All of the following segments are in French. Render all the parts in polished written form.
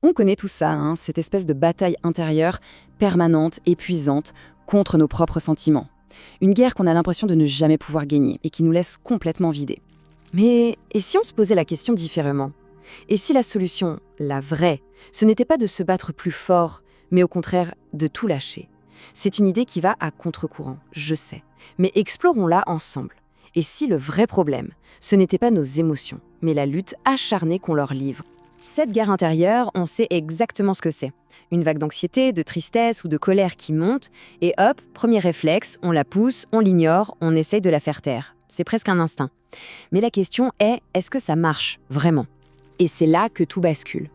On connaît tout ça, hein, cette espèce de bataille intérieure, permanente, épuisante, contre nos propres sentiments. Une guerre qu'on a l'impression de ne jamais pouvoir gagner et qui nous laisse complètement vidés. Mais et si on se posait la question différemment? Et si la solution, la vraie, ce n'était pas de se battre plus fort, mais au contraire de tout lâcher? C'est une idée qui va à contre-courant, je sais. Mais explorons-la ensemble. Et si le vrai problème, ce n'était pas nos émotions, mais la lutte acharnée qu'on leur livre? Cette guerre intérieure, on sait exactement ce que c'est. Une vague d'anxiété, de tristesse ou de colère qui monte, et hop, premier réflexe, on la pousse, on l'ignore, on essaye de la faire taire. C'est presque un instinct. Mais la question est, est-ce que ça marche, vraiment? Et c'est là que tout bascule.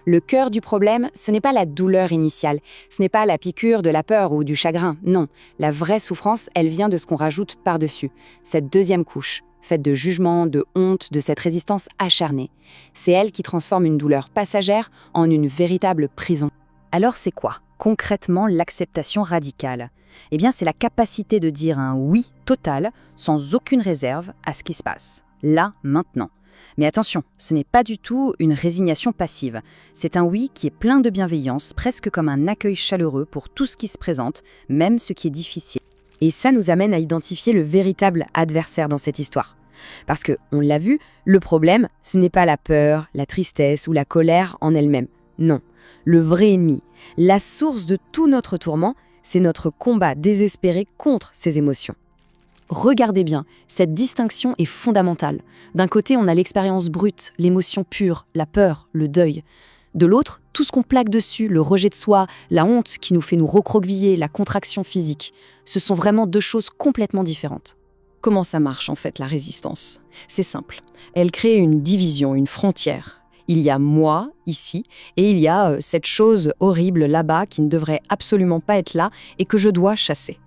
Le cœur du problème, ce n'est pas la douleur initiale, ce n'est pas la piqûre de la peur ou du chagrin, non. La vraie souffrance, elle vient de ce qu'on rajoute par-dessus, cette deuxième couche, faite de jugement, de honte, de cette résistance acharnée. C'est elle qui transforme une douleur passagère en une véritable prison. Alors c'est quoi, concrètement, l'acceptation radicale? Eh bien, c'est la capacité de dire un oui total, sans aucune réserve, à ce qui se passe, là, maintenant. Mais attention, ce n'est pas du tout une résignation passive. C'est un oui qui est plein de bienveillance, presque comme un accueil chaleureux pour tout ce qui se présente, même ce qui est difficile. Et ça nous amène à identifier le véritable adversaire dans cette histoire. Parce que, on l'a vu, le problème, ce n'est pas la peur, la tristesse ou la colère en elle-même. Non, le vrai ennemi, la source de tout notre tourment, c'est notre combat désespéré contre ces émotions. Regardez bien, cette distinction est fondamentale. D'un côté, on a l'expérience brute, l'émotion pure, la peur, le deuil. De l'autre, tout ce qu'on plaque dessus, le rejet de soi, la honte qui nous fait nous recroqueviller, la contraction physique. Ce sont vraiment deux choses complètement différentes. Comment ça marche en fait la résistance? C'est simple. Elle crée une division, une frontière. Il y a moi, ici, et il y a cette chose horrible là-bas qui ne devrait absolument pas être là et que je dois chasser.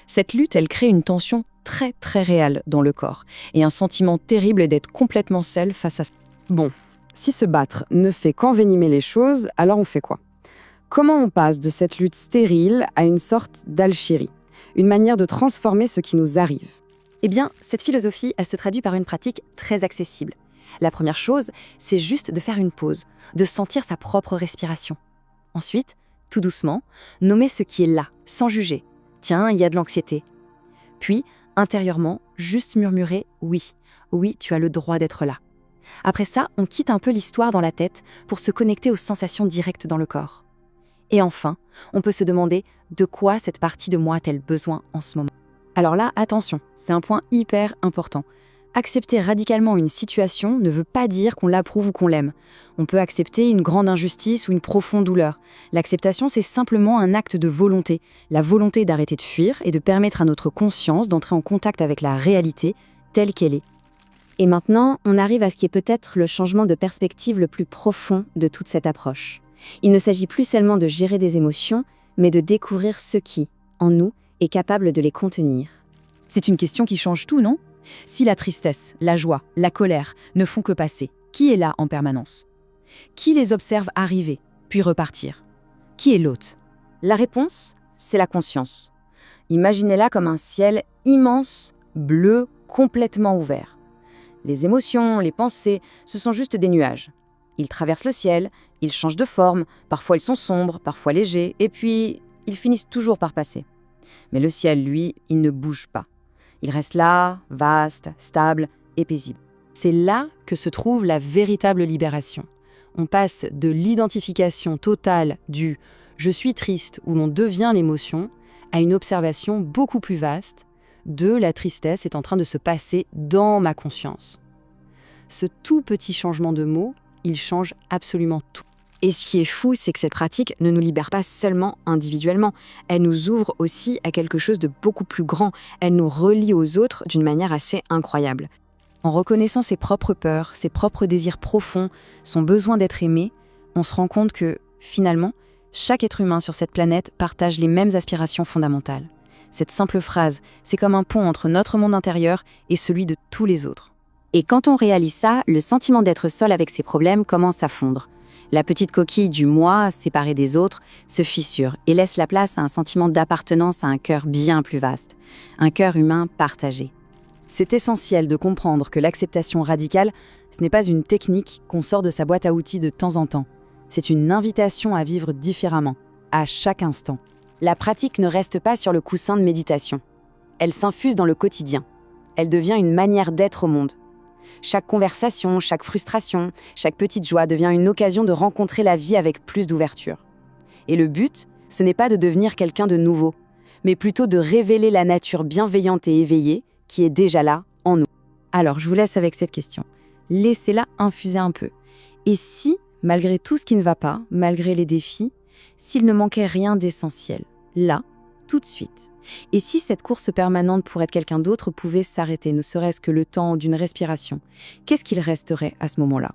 Cette lutte, elle crée une tension très très réelle dans le corps et un sentiment terrible d'être complètement seul face à ça. Bon, si se battre ne fait qu'envenimer les choses, alors on fait quoi? Comment on passe de cette lutte stérile à une sorte d'alchimie, une manière de transformer ce qui nous arrive? Eh bien, cette philosophie, elle se traduit par une pratique très accessible. La première chose, c'est juste de faire une pause, de sentir sa propre respiration. Ensuite, tout doucement, nommer ce qui est là, sans juger. Tiens, il y a de l'anxiété. Puis, intérieurement, juste murmurer « oui, oui, tu as le droit d'être là ». Après ça, on quitte un peu l'histoire dans la tête pour se connecter aux sensations directes dans le corps. Et enfin, on peut se demander de quoi cette partie de moi a-t-elle besoin en ce moment. Alors là, attention, c'est un point hyper important. Accepter radicalement une situation ne veut pas dire qu'on l'approuve ou qu'on l'aime. On peut accepter une grande injustice ou une profonde douleur. L'acceptation, c'est simplement un acte de volonté. La volonté d'arrêter de fuir et de permettre à notre conscience d'entrer en contact avec la réalité telle qu'elle est. Et maintenant, on arrive à ce qui est peut-être le changement de perspective le plus profond de toute cette approche. Il ne s'agit plus seulement de gérer des émotions, mais de découvrir ce qui, en nous, est capable de les contenir. C'est une question qui change tout, non? Si la tristesse, la joie, la colère ne font que passer, qui est là en permanence? Qui les observe arriver, puis repartir? Qui est l'hôte? La réponse, c'est la conscience. Imaginez-la comme un ciel immense, bleu, complètement ouvert. Les émotions, les pensées, ce sont juste des nuages. Ils traversent le ciel, ils changent de forme, parfois ils sont sombres, parfois légers, et puis ils finissent toujours par passer. Mais le ciel, lui, il ne bouge pas. Il reste là, vaste, stable et paisible. C'est là que se trouve la véritable libération. On passe de l'identification totale du « je suis triste » où l'on devient l'émotion, à une observation beaucoup plus vaste de la tristesse est en train de se passer dans ma conscience. Ce tout petit changement de mot, il change absolument tout. Et ce qui est fou, c'est que cette pratique ne nous libère pas seulement individuellement. Elle nous ouvre aussi à quelque chose de beaucoup plus grand. Elle nous relie aux autres d'une manière assez incroyable. En reconnaissant ses propres peurs, ses propres désirs profonds, son besoin d'être aimé, on se rend compte que, finalement, chaque être humain sur cette planète partage les mêmes aspirations fondamentales. Cette simple phrase, c'est comme un pont entre notre monde intérieur et celui de tous les autres. Et quand on réalise ça, le sentiment d'être seul avec ses problèmes commence à fondre. La petite coquille du moi, séparée des autres, se fissure et laisse la place à un sentiment d'appartenance à un cœur bien plus vaste, un cœur humain partagé. C'est essentiel de comprendre que l'acceptation radicale, ce n'est pas une technique qu'on sort de sa boîte à outils de temps en temps. c'est une invitation à vivre différemment, à chaque instant. La pratique ne reste pas sur le coussin de méditation. Elle s'infuse dans le quotidien. Elle devient une manière d'être au monde. Chaque conversation, chaque frustration, chaque petite joie devient une occasion de rencontrer la vie avec plus d'ouverture. Et le but, ce n'est pas de devenir quelqu'un de nouveau, mais plutôt de révéler la nature bienveillante et éveillée qui est déjà là, en nous. Alors, je vous laisse avec cette question. Laissez-la infuser un peu. Et si, malgré tout ce qui ne va pas, malgré les défis, s'il ne manquait rien d'essentiel, là, tout de suite, et si cette course permanente pour être quelqu'un d'autre pouvait s'arrêter, ne serait-ce que le temps d'une respiration, qu'est-ce qu'il resterait à ce moment-là ?